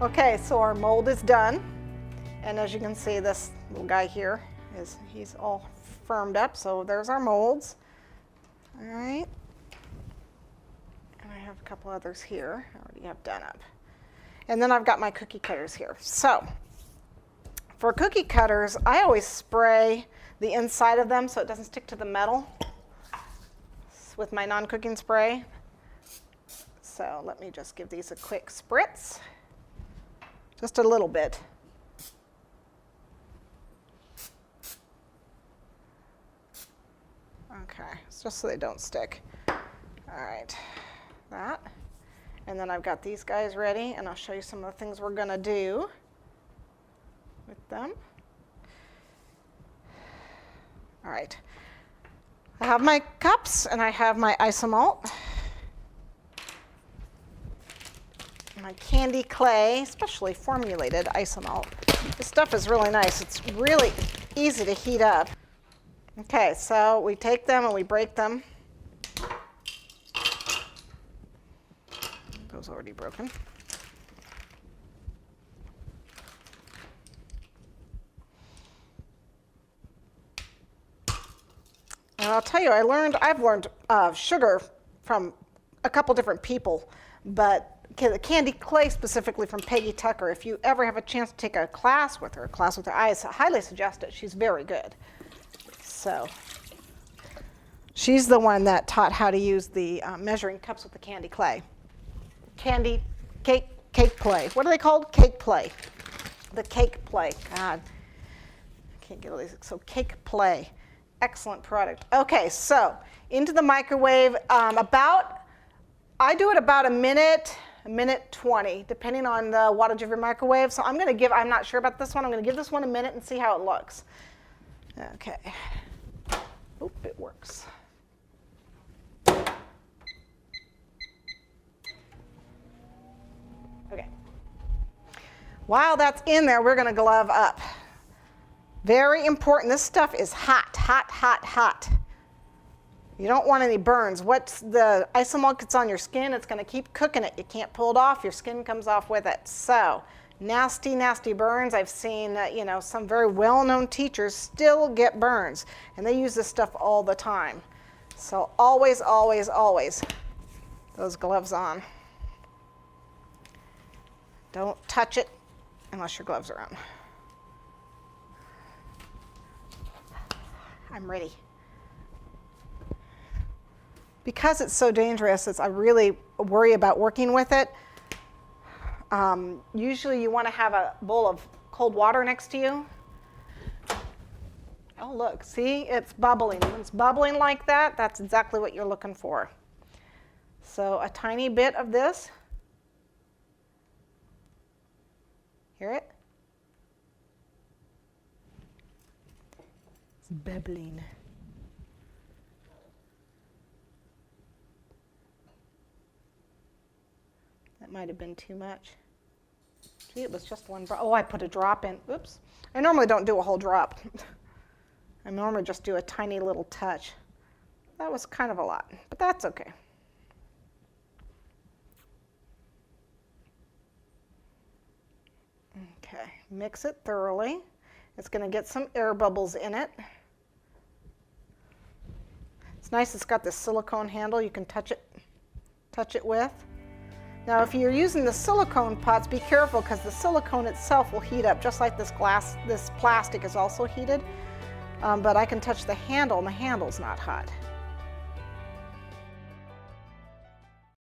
Okay, so our mold is done. And as you can see, this little guy here he's all firmed up. So there's our molds. All right. And I have a couple others here I already have done up. And then I've got my cookie cutters here. So for cookie cutters, I always spray the inside of them so it doesn't stick to the metal with my non-cooking spray. So let me just give these a quick spritz. Just a little bit. Okay, it's just so they don't stick. All right, that. And then I've got these guys ready, and I'll show you some of the things we're gonna do with them. All right, I have my cups and I have my isomalt, my candy clay, specially formulated isomalt. This stuff is really nice. It's really easy to heat up. Okay, so we take them and we break them. Those already broken. And I'll tell you, I've learned sugar from a couple different people, but the candy clay specifically from Peggy Tucker. If you ever have a chance to take a class with her, I highly suggest it. She's very good. So she's the one that taught how to use the measuring cups with the candy clay. Cake play. What are they called? Cake play. The cake play. God, I can't get all these. So cake play. Excellent product. Okay, so into the microwave. I do it about a minute 20, depending on the wattage of your microwave. So I'm not sure about this one. I'm going to give this one a minute and see how it looks. Okay. Oop, it works. Okay. While that's in there, we're going to glove up. Very important. This stuff is hot, hot, hot, hot. You don't want any burns. Once the isomalt gets on your skin, it's going to keep cooking it. You can't pull it off. Your skin comes off with it. So nasty, nasty burns. I've seen, some very well-known teachers still get burns, and they use this stuff all the time. So always, always, always those gloves on. Don't touch it unless your gloves are on. I'm ready. Because it's so dangerous, I really worry about working with it. Usually you want to have a bowl of cold water next to you. Oh, look, see, it's bubbling. When it's bubbling like that, that's exactly what you're looking for. So a tiny bit of this. Hear it? It's bubbling. That might have been too much. Gee, it was just one drop. Oh, I put a drop in. Oops. I normally don't do a whole drop. I normally just do a tiny little touch. That was kind of a lot, but that's okay. Okay, mix it thoroughly. It's going to get some air bubbles in it. It's nice it's got this silicone handle you can touch it with. Now if you're using the silicone pots, be careful because the silicone itself will heat up just like this plastic is also heated. But I can touch the handle and the handle's not hot.